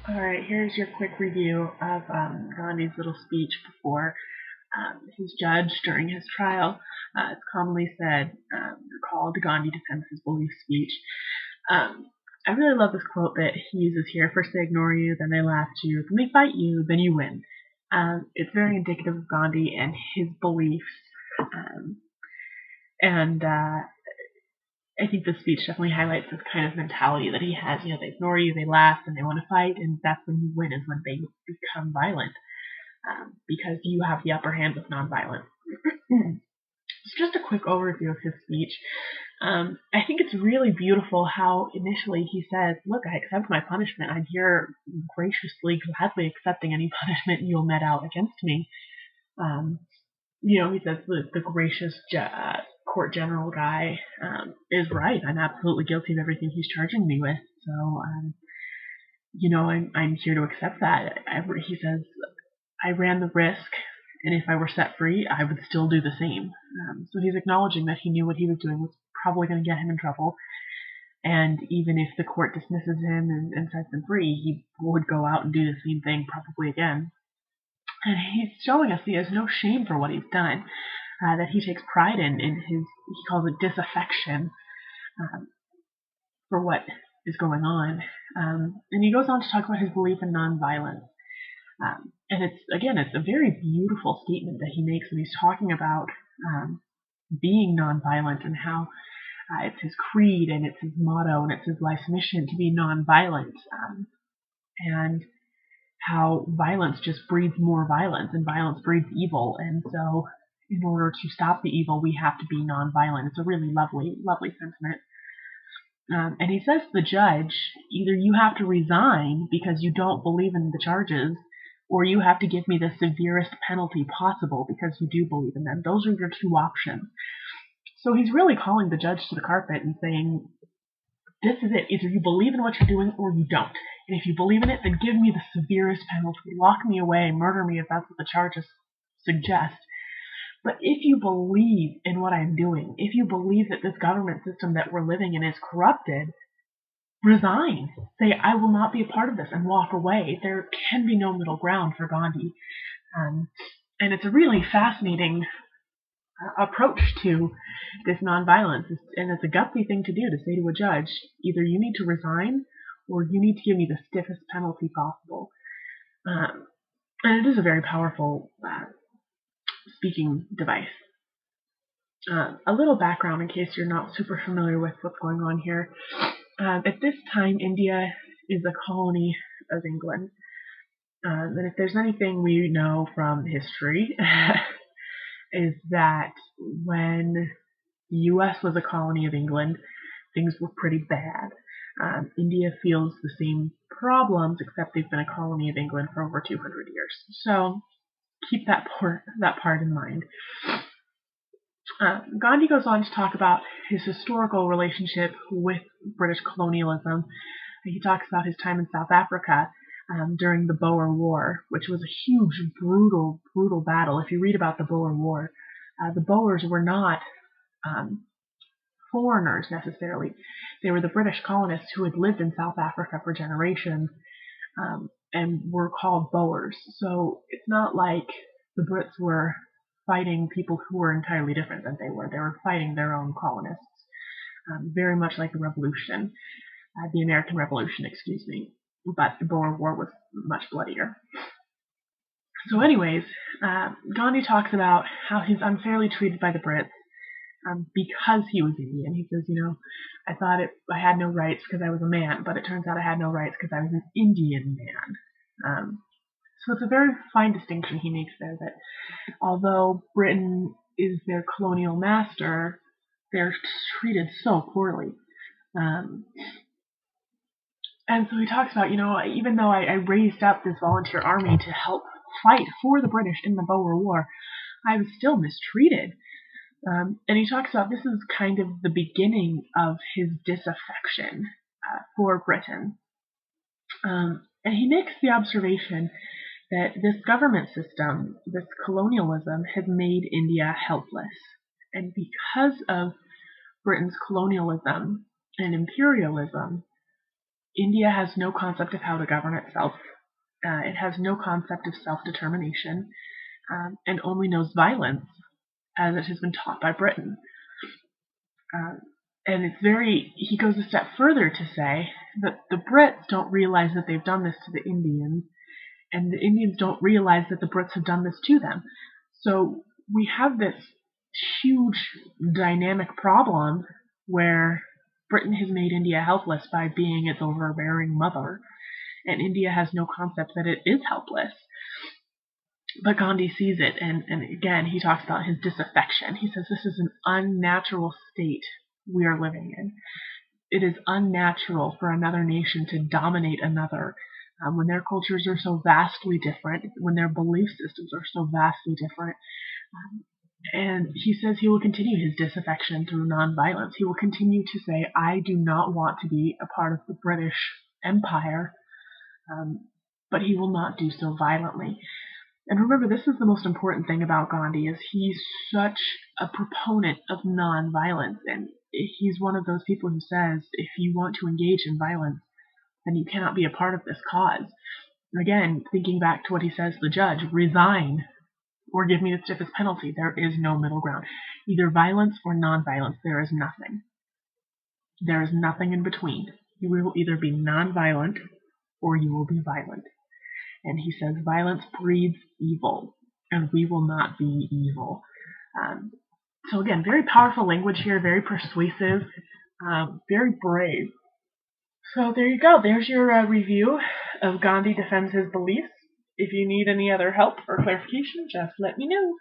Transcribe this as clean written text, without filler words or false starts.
All right, here's your quick review of Gandhi's little speech before his judge during his trial. It's commonly said, called Gandhi Defends His Belief speech. Um, I really love this quote that he uses here. First they ignore you, then they laugh at you, then they fight you, then you win. It's very indicative of Gandhi and his beliefs. Um, and I think this speech definitely highlights this kind of mentality that he has. You know, they ignore you, they laugh, and they want to fight, and that's when you win, is when they become violent, because you have the upper hand with nonviolence. So just a quick overview of his speech. I think it's really beautiful how initially he says, look, I accept my punishment. I'm here graciously, gladly accepting any punishment you'll met out against me. He says the gracious court general guy is right. I'm absolutely guilty of everything he's charging me with. So, I'm here to accept that. He says, I ran the risk, and if I were set free, I would still do the same. So he's acknowledging that he knew what he was doing was probably going to get him in trouble. And even if the court dismisses him and sets him free, he would go out and do the same thing probably again. And he's showing us he has no shame for what he's done, that he takes pride in his, he calls it disaffection for what is going on. And he goes on to talk about his belief in nonviolence. And it's a very beautiful statement that he makes when he's talking about being nonviolent and how it's his creed and it's his motto and it's his life's mission to be nonviolent. And how violence just breeds more violence, and violence breeds evil. And so in order to stop the evil, we have to be nonviolent. It's a really lovely, lovely sentiment. And he says to the judge, either you have to resign because you don't believe in the charges, or you have to give me the severest penalty possible because you do believe in them. Those are your two options. So he's really calling the judge to the carpet and saying, this is it. Either you believe in what you're doing or you don't. And if you believe in it, then give me the severest penalty. Lock me away, murder me if that's what the charges suggest. But if you believe in what I'm doing, if you believe that this government system that we're living in is corrupted, resign. Say, I will not be a part of this, and walk away. There can be no middle ground for Gandhi. And it's a really fascinating approach to this nonviolence, and it's a gutsy thing to do, to say to a judge, either you need to resign or you need to give me the stiffest penalty possible. And it is a very powerful speaking device. A little background in case you're not super familiar with what's going on here. At this time, India is a colony of England. And if there's anything we know from history, is that when the U.S. was a colony of England, things were pretty bad. India feels the same problems, except they've been a colony of England for over 200 years. So keep that part in mind. Gandhi goes on to talk about his historical relationship with British colonialism. He talks about his time in South Africa during the Boer War, which was a huge, brutal battle. If you read about the Boer War, the Boers were not foreigners necessarily. They were the British colonists who had lived in South Africa for generations and were called Boers. So it's not like the Brits were fighting people who were entirely different than they were. They were fighting their own colonists, very much like the Revolution, the American Revolution, excuse me. But the Boer War was much bloodier. So anyways, Gandhi talks about how he's unfairly treated by the Brits because he was Indian. He says, I thought I had no rights because I was a man, but it turns out I had no rights because I was an Indian man. So it's a very fine distinction he makes there, that although Britain is their colonial master, they're treated so poorly. And so he talks about, even though I raised up this volunteer army to help fight for the British in the Boer War, I was still mistreated. And he talks about this is kind of the beginning of his disaffection for Britain. And he makes the observation that this government system, this colonialism, has made India helpless. And because of Britain's colonialism and imperialism, India has no concept of how to govern itself. It has no concept of self-determination, and only knows violence as it has been taught by Britain. And he goes a step further to say that the Brits don't realize that they've done this to the Indians, and the Indians don't realize that the Brits have done this to them. So we have this huge dynamic problem where Britain has made India helpless by being its overbearing mother, and India has no concept that it is helpless. But Gandhi sees it, and again, he talks about his disaffection. He says this is an unnatural state we are living in. It is unnatural for another nation to dominate another when their cultures are so vastly different, when their belief systems are so vastly different. And he says he will continue his disaffection through nonviolence. He will continue to say, I do not want to be a part of the British Empire, but he will not do so violently. And remember, this is the most important thing about Gandhi, is he's such a proponent of nonviolence, and he's one of those people who says, if you want to engage in violence, then you cannot be a part of this cause. Again, thinking back to what he says to the judge, resign or give me the stiffest penalty. There is no middle ground. Either violence or nonviolence. There is nothing. There is nothing in between. You will either be nonviolent or you will be violent. And he says violence breeds evil, and we will not be evil. So again, very powerful language here, very persuasive, very brave. So there you go. There's your review of Gandhi Defends His Beliefs. If you need any other help or clarification, just let me know.